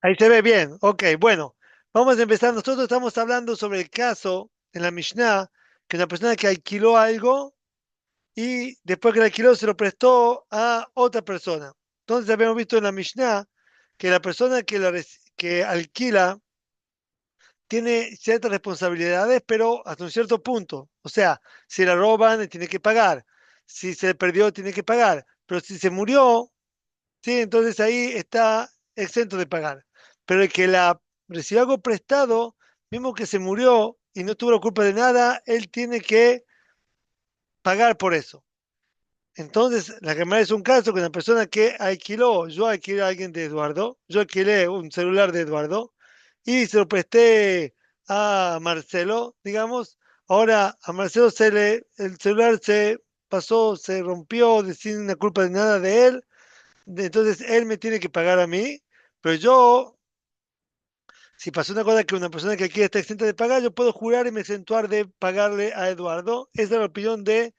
Ahí se ve bien. Ok, bueno, vamos a empezar. Nosotros estamos hablando sobre el caso en la Mishnah que una persona que alquiló algo y después que lo alquiló se lo prestó a otra persona. Entonces habíamos visto en la Mishnah que la persona que alquila tiene ciertas responsabilidades, pero hasta un cierto punto. O sea, si la roban, tiene que pagar. Si se perdió, tiene que pagar. Pero si se murió, sí, entonces ahí está exento de pagar. Pero el que la recibió algo prestado, mismo que se murió y no tuvo la culpa de nada, él tiene que pagar por eso. Entonces, la Gemara es un caso que una persona que alquiló, yo alquilé a alguien de Eduardo, yo alquilé un celular de Eduardo y se lo presté a Marcelo, digamos. Ahora a Marcelo el celular se pasó, se rompió sin la culpa de nada de él, entonces él me tiene que pagar a mí, pero yo, si pasó una cosa que una persona que aquí está exenta de pagar, yo puedo jurar y me exentuar de pagarle a Eduardo. Esa es la opinión de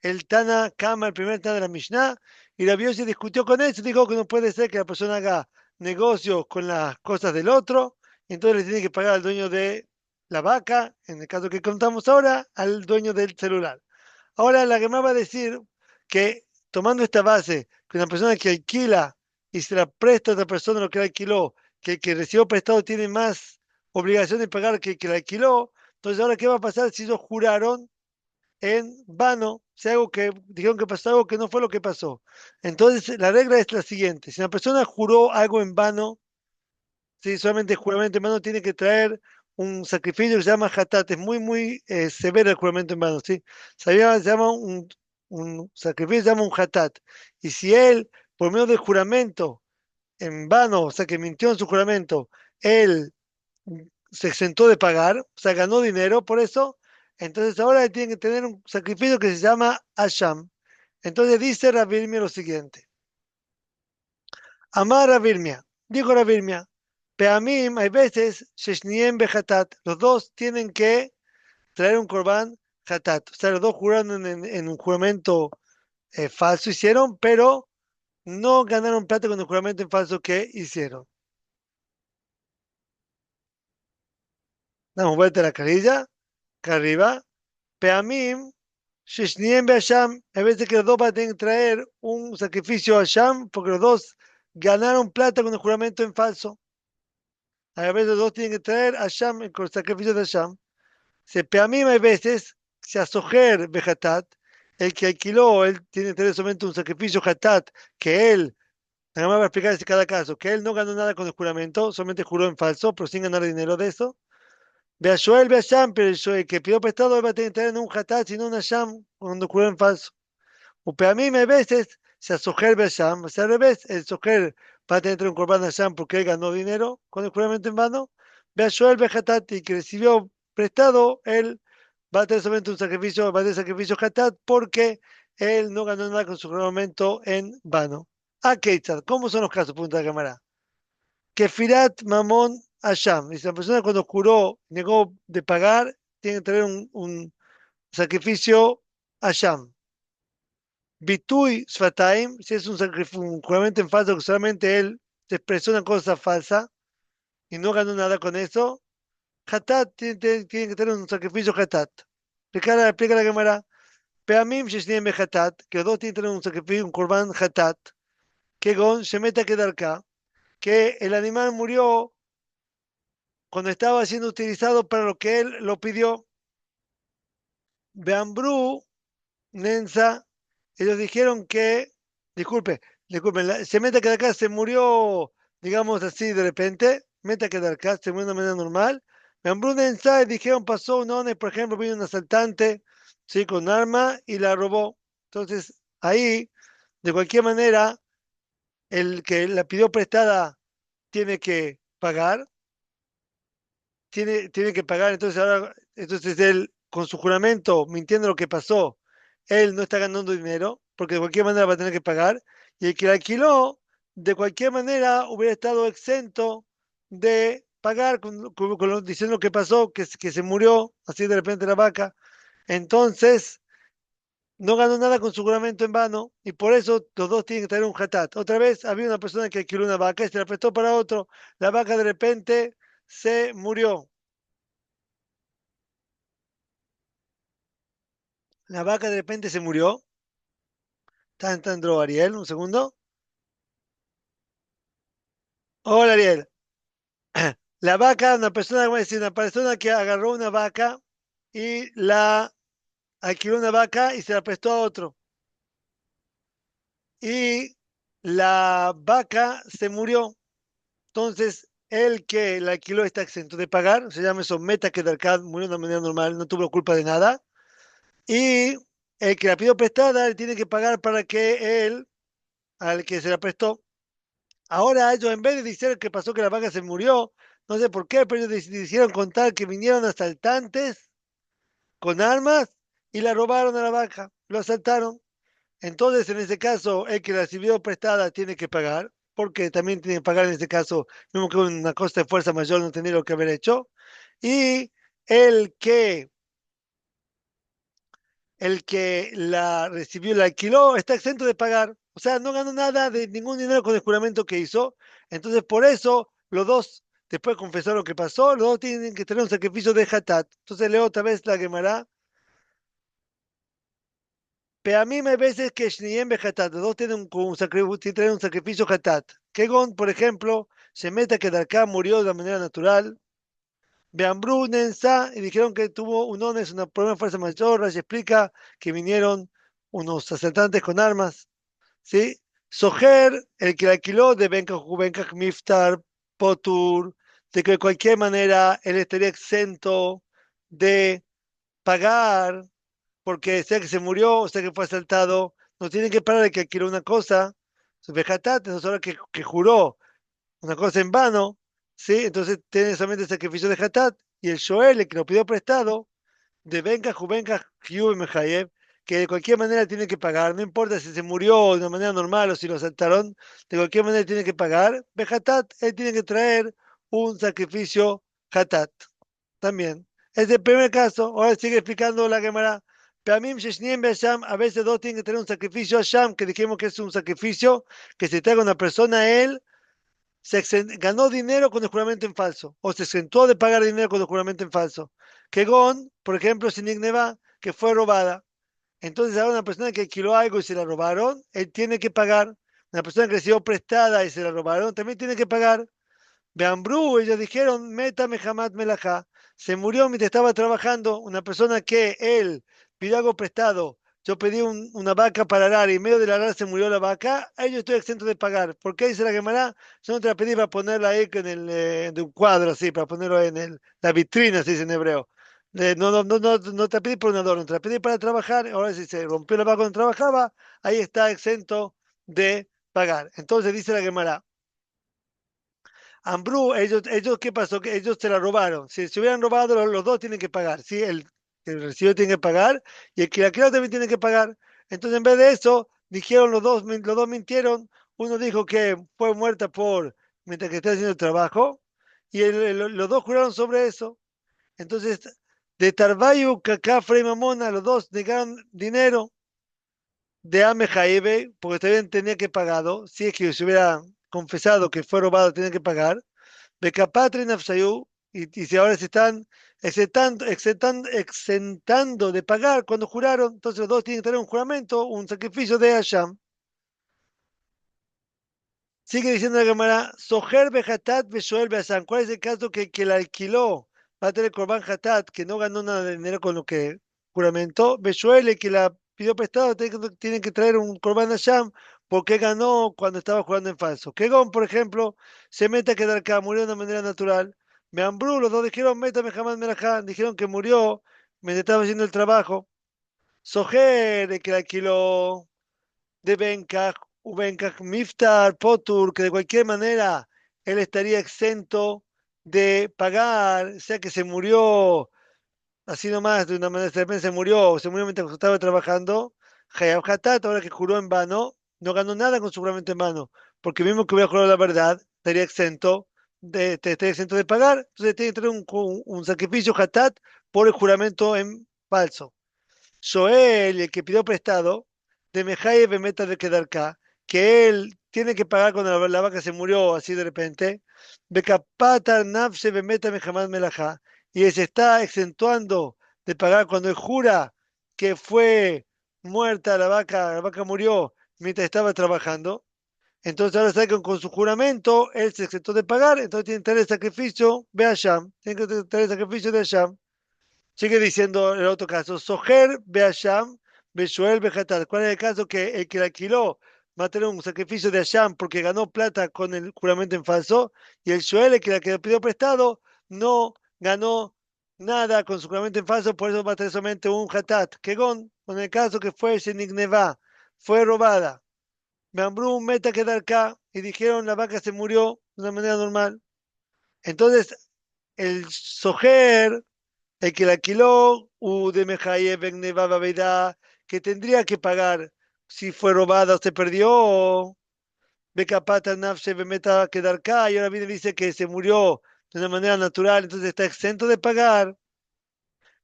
el Tana Kama, el primer Tana de la Mishnah, y la se discutió con él, se dijo que no puede ser que la persona haga negocios con las cosas del otro, y entonces le tiene que pagar al dueño de la vaca, en el caso que contamos ahora, al dueño del celular. Ahora la Gemara va a decir que tomando esta base, que una persona que alquila y se la presta a otra persona lo que alquiló, que el que recibió prestado tiene más obligación de pagar que el que la alquiló, entonces ahora ¿qué va a pasar si ellos juraron en vano, si algo que dijeron que pasó algo que no fue lo que pasó? Entonces la regla es la siguiente: si una persona juró algo en vano, sí, solamente el juramento en vano tiene que traer un sacrificio que se llama hatat. Es muy, muy severo el juramento en vano, ¿sí? Se llama un sacrificio, se llama un hatat. Y si él, por medio del juramento en vano, o sea, que mintió en su juramento, él se exentó de pagar, o sea, ganó dinero por eso, entonces ahora él tiene que tener un sacrificio que se llama asham. Entonces dice Rabirmia lo siguiente: Amar Rabirmia, dijo Rabirmia, Peamim, hay veces, Sheshniem Behatat, los dos tienen que traer un korban hatat, o sea, los dos juraron en un juramento falso, hicieron, pero no ganaron plata con el juramento en falso que hicieron. Damos vuelta a la carilla, acá arriba. Peamim, Sheshniem Beasham, hay veces que los dos van a tener que traer un sacrificio a Sham, porque los dos ganaron plata con el juramento en falso. A veces los dos tienen que traer a Sham con el sacrificio de Sham. Se peamim hay veces, se asojer bejatat, el que alquiló, él tiene que tener solamente un sacrificio hatat, que él, nada más va a explicar cada caso, que él no ganó nada con el juramento, solamente juró en falso, pero sin ganar dinero de eso. Ve a Joel, ve a Sham, pero el que pidió prestado él va a tener que traer no un hatat, sino una Sham, cuando juró en falso. O peamim hay veces, se asojer be a Sham, o sea, al revés, el sojer va a tener que traer un corban a Sham porque él ganó dinero con el juramento en vano. Ve a Joel, ve a hatat, y que recibió prestado, él va a tener solamente un sacrificio, va a tener sacrificio hatat porque él no ganó nada con su juramento en vano. A Keitzad, ¿cómo son los casos? Punta de cámara. Kefirat Mamón Asham. Dice, la persona cuando juró, negó de pagar, tiene que tener un sacrificio Asham. Bitui Sfataim, si es un juramento en falso que solamente él se expresó una cosa falsa y no ganó nada con eso, Hatat tiene que tener un sacrificio Hatat. Explica la cámara. Peamim Sheshniem Behatat, que los dos tienen que tener un sacrificio, un korban Hatat, que Gon Shemeta Kedarka, que el animal murió cuando estaba siendo utilizado para lo que él lo pidió. Beambru, Nenza, ellos dijeron que, disculpe, disculpen, Shemeta Kedarka se murió, digamos así, de repente, Meta Kedarka se murió de manera normal. Beambru, Nenza, dijeron, pasó un ones, por ejemplo, vino un asaltante, sí, con arma y la robó. Entonces, ahí, de cualquier manera, el que la pidió prestada tiene que pagar, tiene que pagar, entonces ahora, entonces él, con su juramento, mintiendo lo que pasó, él no está ganando dinero, porque de cualquier manera va a tener que pagar, y el que la alquiló, de cualquier manera hubiera estado exento de pagar diciendo lo que pasó, que se murió así de repente la vaca. Entonces, no ganó nada con su juramento en vano y por eso los dos tienen que tener un hatat. Otra vez había una persona que alquiló una vaca y se la prestó para otro. La vaca de repente se murió. La vaca de repente se murió. Está entrando Ariel, un segundo. Hola Ariel. La vaca, una persona, vamos a decir, una persona que agarró una vaca y la alquiló una vaca y se la prestó a otro. Y la vaca se murió. Entonces, el que la alquiló está exento de pagar, se llama eso meta que murió de una manera normal, no tuvo culpa de nada. Y el que la pidió prestada le tiene que pagar para que él, al que se la prestó, ahora ellos en vez de decir que pasó que la vaca se murió, no sé por qué, pero ellos decidieron contar que vinieron asaltantes con armas y la robaron a la vaca, lo asaltaron. Entonces, en ese caso, el que la recibió prestada tiene que pagar, porque también tiene que pagar en ese caso, mismo que una cosa de fuerza mayor no tendría lo que haber hecho. Y el que, el que la recibió, la alquiló, está exento de pagar. O sea, no ganó nada de ningún dinero con el juramento que hizo. Entonces, por eso, los dos, después de confesar lo que pasó, los dos tienen que tener un sacrificio de hatat. Entonces, leo otra vez la Gemara. Pero a mí me veces que Shniem Hatat, los dos tienen tienen un sacrificio Hatat. Kegon, por ejemplo, se mete que Darká murió de la manera natural. Beambrú, Nensa, y dijeron que tuvo un ones, una problema de fuerza mayor. Rashi explica que vinieron unos asaltantes con armas. ¿Sí? Soher, el que la alquiló de Benkaj Miftar, Potur, de que de cualquier manera él estaría exento de pagar porque sea que se murió o sea que fue asaltado, no tienen que parar el que alquiló una cosa, su vejatate, no solo que juró una cosa en vano, ¿sí? Entonces tiene solamente el sacrificio de Hatat y el Shoel, el que lo pidió prestado, de Benja, Jubenja, Hiu y Mejayev, que de cualquier manera tiene que pagar, no importa si se murió de una manera normal o si lo asaltaron, de cualquier manera tiene que pagar, Bejatat, él tiene que traer un sacrificio Hatat también. Es el primer caso. Ahora sigue explicando la Gemara. Peamim Sheshniem Be'Hasham, a veces dos tienen que tener un sacrificio a Sham, que dijimos que es un sacrificio que se traiga una persona, él ganó dinero con el juramento en falso, o se exentó de pagar dinero con el juramento en falso. Que Gon, por ejemplo, sin Igneva, que fue robada. Entonces ahora una persona que alquiló algo y se la robaron, él tiene que pagar. Una persona que recibió prestada y se la robaron, también tiene que pagar. Beambrú, ellos dijeron, métame Hamad Melajá. Se murió mientras estaba trabajando. Una persona que él pidió algo prestado. Yo pedí una vaca para arar y en medio del arar se murió la vaca. A ellos estoy exento de pagar. ¿Por qué dice la Gemara? Yo no te la pedí para ponerla ahí en de un cuadro así, para ponerlo en la vitrina, se dice en hebreo. No te la pedí por un adorno, te la pedí para trabajar. Ahora si se rompió la vaca cuando trabajaba, ahí está exento de pagar. Entonces dice la Gemara. Ambrú, ellos, ¿qué pasó? Que ellos se la robaron. Si se hubieran robado, los dos tienen que pagar. ¿Sí? El recibo tiene que pagar y el que la creó también tiene que pagar. Entonces, en vez de eso, dijeron los dos mintieron. Uno dijo que fue muerta mientras que estaba haciendo el trabajo y los dos juraron sobre eso. Entonces, de Tarbayu, Cacafre y Mamona, los dos negaron dinero de Ame Jaebe, porque también tenía que pagado. Si es que se hubiera confesado que fue robado, tenía que pagar. Becapatri Nafsayu, y si ahora se están exentando de pagar cuando juraron, entonces los dos tienen que tener un juramento, un sacrificio de Hashem. Sigue diciendo la cámara, Soher Behatat Beshoel Beasan. ¿Cuál es el caso que la alquiló? Va a tener Corban Hatat, que no ganó nada de dinero con lo que juramentó. Beshoel, el que la pidió prestado, tiene que traer un Corban Hashem porque ganó cuando estaba jugando en falso. Kegon, por ejemplo, se mete a quedar acá, murió de una manera natural. Meambrú, los dos dijeron, métame jamás Melajá, dijeron que murió mientras estaba haciendo el trabajo. Soher, el que la alquiló de Benkaj, Ubenkaj Miftar, Potur, que de cualquier manera él estaría exento de pagar, sea que se murió así nomás, de una manera, de repente se murió mientras estaba trabajando, Hayab Hatat, ahora que juró en vano, no ganó nada con su juramento en vano, porque mismo que hubiera jurado la verdad, estaría exento de pagar, entonces tiene que tener un sacrificio Hatat por el juramento en falso. Joel, el que pidió prestado, de Mejaye Bemeta de Kedarka, que él tiene que pagar cuando la vaca se murió así de repente, Bekapata Nafse Bemeta Mehamad Melajá, y se está exentuando de pagar cuando él jura que fue muerta la vaca murió mientras estaba trabajando. Entonces ahora sabe que con su juramento él se exentó de pagar, entonces tiene que traer el sacrificio de Hashem, tiene que traer el sacrificio de Hashem. Sigue diciendo el otro caso, Soher Beasham, Beshuel Bejatat. ¿Cuál es el caso? Que el que la alquiló va a tener un sacrificio de Asham porque ganó plata con el juramento en falso, y el Shuel, el que la que pidió prestado, no ganó nada con su juramento en falso, por eso va a tener solamente un Hatat. Kegon, con el caso que fue Shenigneva, fue robada. Mambrú meta quedar acá y dijeron la vaca se murió de una manera normal. Entonces, el Soher el que la alquiló, de Mejaye Begneva Babeidá, que tendría que pagar si fue robada o se perdió, Becapata Nafse Bemeta Kedarka, y ahora viene y dice que se murió de una manera natural, entonces está exento de pagar.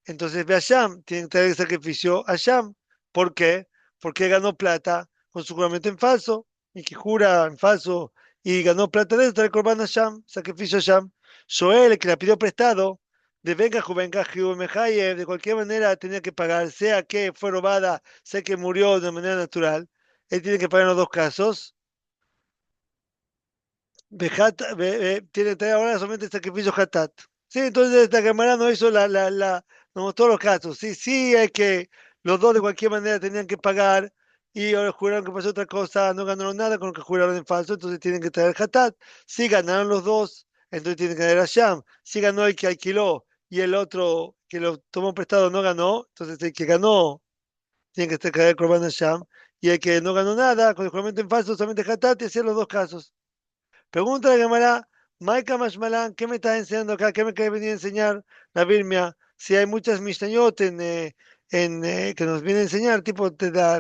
Entonces ve a Sham, tiene que traer el sacrificio a Sham. ¿Por qué? Porque ganó plata con su juramento en falso, y que jura en falso, y ganó plata de eso, trae Corban a Sham, sacrificio a Sham. Joel, el que la pidió prestado, de venga Juvenga Mejaye, de cualquier manera tenía que pagar, sea que fue robada, sea que murió de manera natural, él tiene que pagar en los dos casos. Tiene que traer ahora solamente el sacrificio Hatat. Sí, entonces esta cámara no hizo no mostró los casos. Sí, sí, es que los dos de cualquier manera tenían que pagar y ahora juraron que pasó otra cosa, no ganaron nada con lo que juraron en falso, entonces tienen que traer Hatat. Si ganaron los dos, entonces tienen que traer a Sham. Si ganó el que alquiló y el otro que lo tomó prestado no ganó, entonces el que ganó tiene que traer Corban a Sham. Y el que no ganó nada, con el juramento en falso, solamente Hatat, y hacían los dos casos. Pregunta la cámara, Maika Mashmalan, ¿qué me estás enseñando acá? ¿Qué me querés venir a enseñar la Birmia? Si hay muchas Mishnayot que nos viene a enseñar, tipo,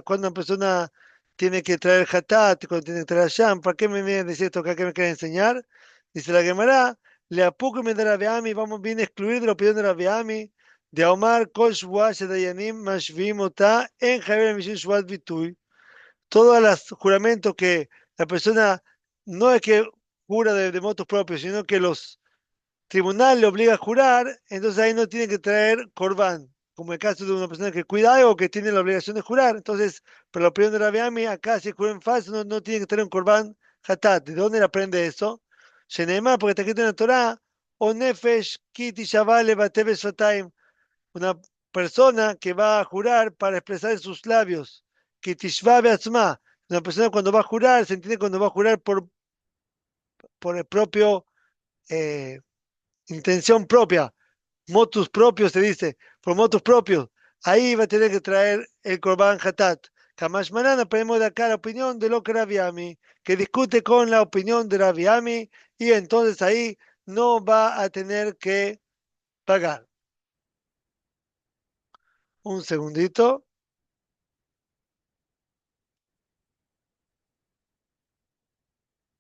cuando una persona tiene que traer Hatat, cuando tiene que traer Sham, ¿para qué me viene a decir esto acá? ¿Qué me querés enseñar? Dice la cámara, le apuco y me da la Beami, vamos bien a excluir de la opinión de la Beami, de Omar, Kol Shua, Shedayanim, Mashvim, Ota, en Javier Mishin Shuat Vitui. Todos los juramentos que la persona no es que jura de motos propios, sino que los tribunales le obligan a jurar, entonces ahí no tiene que traer corbán, como el caso de una persona que cuida algo que tiene la obligación de jurar. Entonces, pero la opinión de Rabiami, acá si jura en falso, no tiene que tener un corbán hatat. ¿De dónde le aprende eso? Sheneemar, porque está escrito en la Torah, o nefesh kiti shavale batebe shvataim, una persona que va a jurar para expresar en sus labios, que tishva beatzma, una persona cuando va a jurar, se entiende cuando va a jurar por el propio eh, intención propia, motus propios se dice, por motus propios, ahí va a tener que traer el Korban Hatat. Kamash Manan aprendemos de acá la opinión de lo que Rabiami, que discute con la opinión de Rabiami, y entonces ahí no va a tener que pagar. Un segundito.